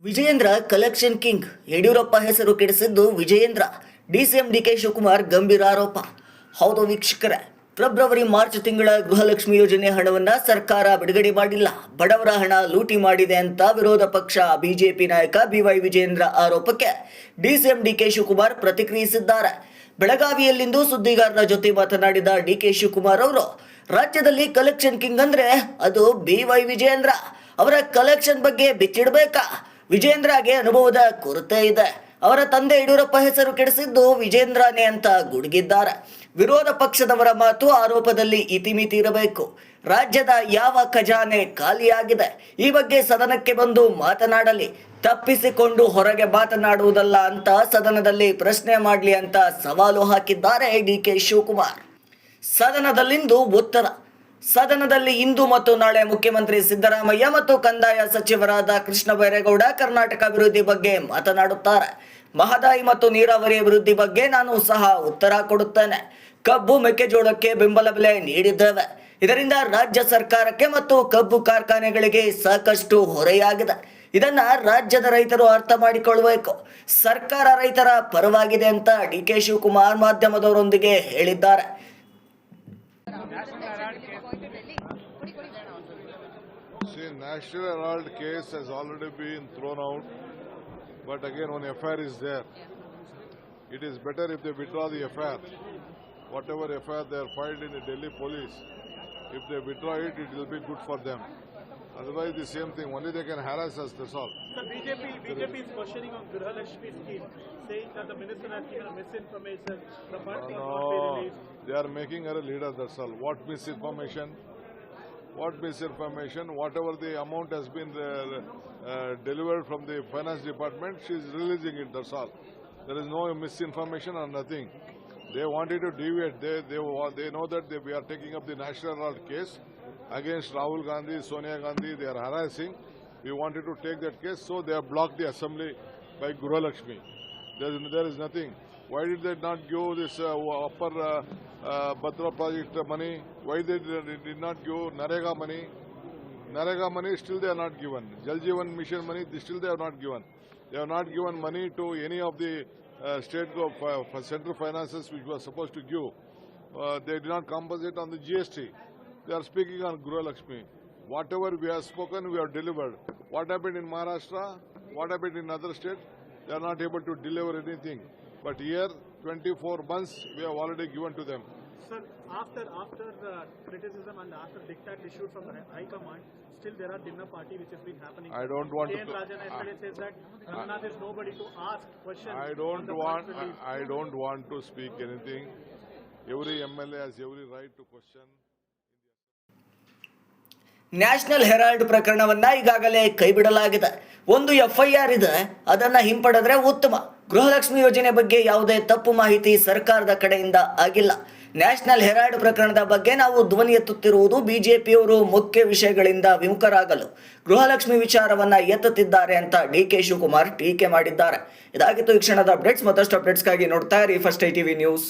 Vijayendra collection king. Yediyurappa ಹೆಸರು ಕೆಡಿಸಿದ್ದು Vijayendra. DCM DK Shivakumar ಗಂಭೀರ ಆರೋಪ. ಹೌದು ವೀಕ್ಷಕರೇ, ಫೆಬ್ರವರಿ ಮಾರ್ಚ್ ತಿಂಗಳ ಗೃಹಲಕ್ಷ್ಮಿ ಯೋಜನೆ ಹಣವನ್ನ ಸರ್ಕಾರ ಬಿಡುಗಡೆ ಮಾಡಿಲ್ಲ, ಬಡವರ ಹಣ ಲೂಟಿ ಮಾಡಿದೆ ಅಂತ ವಿರೋಧ ಪಕ್ಷ ಬಿಜೆಪಿ ನಾಯಕ ಬಿವೈ ವಿಜಯೇಂದ್ರ ಆರೋಪಕ್ಕೆ ಡಿಸಿಎಂ ಡಿಕೆ ಶಿವಕುಮಾರ್ ಪ್ರತಿಕ್ರಿಯಿಸಿದ್ದಾರೆ. ಬೆಳಗಾವಿಯಲ್ಲಿಂದು ಸುದ್ದಿಗಾರರ ಜೊತೆ ಮಾತನಾಡಿದ ಡಿಕೆ ಶಿವಕುಮಾರ್ ಅವರು, ರಾಜ್ಯದಲ್ಲಿ ಕಲೆಕ್ಷನ್ ಕಿಂಗ್ ಅಂದ್ರೆ ಅದು ಬಿವೈ ವಿಜಯೇಂದ್ರ. ಅವರ ಕಲೆಕ್ಷನ್ ಬಗ್ಗೆ ಬಿಚ್ಚಿಡಬೇಕಾ? ವಿಜಯೇಂದ್ರಗೆ ಅನುಭವದ ಕೊರತೆ ಇದೆ. ಅವರ ತಂದೆ ಯಡಿಯೂರಪ್ಪ ಹೆಸರು ಕೆಡಿಸಿದ್ದು ವಿಜೇಂದ್ರನೇ ಅಂತ ಗುಡುಗಿದ್ದಾರೆ. ವಿರೋಧ ಪಕ್ಷದವರ ಮಾತು ಆರೋಪದಲ್ಲಿ ಇತಿಮಿತಿ ಇರಬೇಕು. ರಾಜ್ಯದ ಯಾವ ಖಜಾನೆ ಖಾಲಿಯಾಗಿದೆ, ಈ ಬಗ್ಗೆ ಸದನಕ್ಕೆ ಬಂದು ಮಾತನಾಡಲಿ, ತಪ್ಪಿಸಿಕೊಂಡು ಹೊರಗೆ ಮಾತನಾಡುವುದಲ್ಲ ಅಂತ ಸದನದಲ್ಲಿ ಪ್ರಶ್ನೆ ಮಾಡಲಿ ಅಂತ ಸವಾಲು ಹಾಕಿದ್ದಾರೆ ಡಿಕೆ ಶಿವಕುಮಾರ್. ಸದನದಲ್ಲಿಂದು ಉತ್ತರ. ಸದನದಲ್ಲಿ ಇಂದು ಮತ್ತು ನಾಳೆ ಮುಖ್ಯಮಂತ್ರಿ ಸಿದ್ದರಾಮಯ್ಯ ಮತ್ತು ಕಂದಾಯ ಸಚಿವರಾದ ಕೃಷ್ಣ ಬೈರೇಗೌಡ ಕರ್ನಾಟಕ ಅಭಿವೃದ್ಧಿ ಬಗ್ಗೆ ಮಾತನಾಡುತ್ತಾರೆ. ಮಹದಾಯಿ ಮತ್ತು ನೀರಾವರಿ ಅಭಿವೃದ್ಧಿ ಬಗ್ಗೆ ನಾನು ಸಹ ಉತ್ತರ ಕೊಡುತ್ತೇನೆ. ಕಬ್ಬು ಮೆಕ್ಕೆಜೋಳಕ್ಕೆ ಬೆಂಬಲ ಬೆಲೆ ನೀಡಿದ್ದೇವೆ. ಇದರಿಂದ ರಾಜ್ಯ ಸರ್ಕಾರಕ್ಕೆ ಮತ್ತು ಕಬ್ಬು ಕಾರ್ಖಾನೆಗಳಿಗೆ ಸಾಕಷ್ಟು ಹೊರೆಯಾಗಿದೆ. ಇದನ್ನ ರಾಜ್ಯದ ರೈತರು ಅರ್ಥ ಮಾಡಿಕೊಳ್ಳಬೇಕು. ಸರ್ಕಾರ ರೈತರ ಪರವಾಗಿದೆ ಅಂತ ಡಿಕೆ ಶಿವಕುಮಾರ್ ಮಾಧ್ಯಮದವರೊಂದಿಗೆ ಹೇಳಿದ್ದಾರೆ. National Herald case has already been thrown out, but again one FIR is there. It is better if they withdraw the FIR. Whatever FIR they are filed in the Delhi police, if they withdraw it, it will be good for them. Otherwise the same thing, only they can harass us, that's all. So BJP is questioning on Gurhalakshmi scheme, saying that the minister has given misinformation, the funds will not be released. They are making her a leader, that's all. What misinformation? What misinformation? Whatever the amount has been delivered from the finance department, she is releasing it, that's all. There is no misinformation or nothing. They wanted to deviate. They know that we are taking up the National Herald case against Rahul Gandhi, Sonia Gandhi. They are harassing. We wanted to take that case, so they have blocked the assembly by Gurhalakshmi. There is nothing. Why did they not give this upper Bhadra project money? Why they did not give Narega money? Narega money still they are not given. Jal Jeevan Mission money still they have not given. They have not given money to any of the state central finances which were supposed to give. They did not compensate on the GST. They are speaking on Gurhalakshmi. Whatever we have spoken, we have delivered. What happened in Maharashtra? What happened in other states? They are not able to deliver anything. But here, 24 months, we have already given to them. Sir, after the criticism and after diktat issued from the High Command, still there are dinner party which has been happening. I don't want to. Rajan yesterday says that Ramnath is nobody to ask questions. I don't want to speak anything. Every MLA has every right to question. National Herald ಪ್ರಕರಣವನ್ನ ಈಗಾಗಲೇ ಕೈಬಿಡಲಾಗಿದೆ. ಒಂದು FIR ಇದೆ, ಅದನ್ನ ಹಿಂಪಡೆದ್ರೆ ಉತ್ತಮ. ಗೃಹಲಕ್ಷ್ಮಿ ಯೋಜನೆ ಬಗ್ಗೆ ಯಾವುದೇ ತಪ್ಪು ಮಾಹಿತಿ ಸರ್ಕಾರದ ಕಡೆಯಿಂದ ಆಗಿಲ್ಲ. ನ್ಯಾಷನಲ್ ಹೆರಾಲ್ಡ್ ಪ್ರಕರಣದ ಬಗ್ಗೆ ನಾವು ಧ್ವನಿ ಎತ್ತುತ್ತಿರುವುದು ಬಿಜೆಪಿಯವರು ಮುಖ್ಯ ವಿಷಯಗಳಿಂದ ವಿಮುಖರಾಗಲು ಗೃಹಲಕ್ಷ್ಮಿ ವಿಚಾರವನ್ನ ಎತ್ತುತ್ತಿದ್ದಾರೆ ಅಂತ ಡಿಕೆ ಶಿವಕುಮಾರ್ ಟೀಕೆ ಮಾಡಿದ್ದಾರೆ. ಇದಾಗಿತ್ತು ಈ ಕ್ಷಣದ ಅಪ್ಡೇಟ್ಸ್. ಮತ್ತಷ್ಟು ಅಪ್ಡೇಟ್ಸ್ಗಾಗಿ ನೋಡ್ತಾ ಇರಿ ಫಸ್ಟ್ ITV ನ್ಯೂಸ್.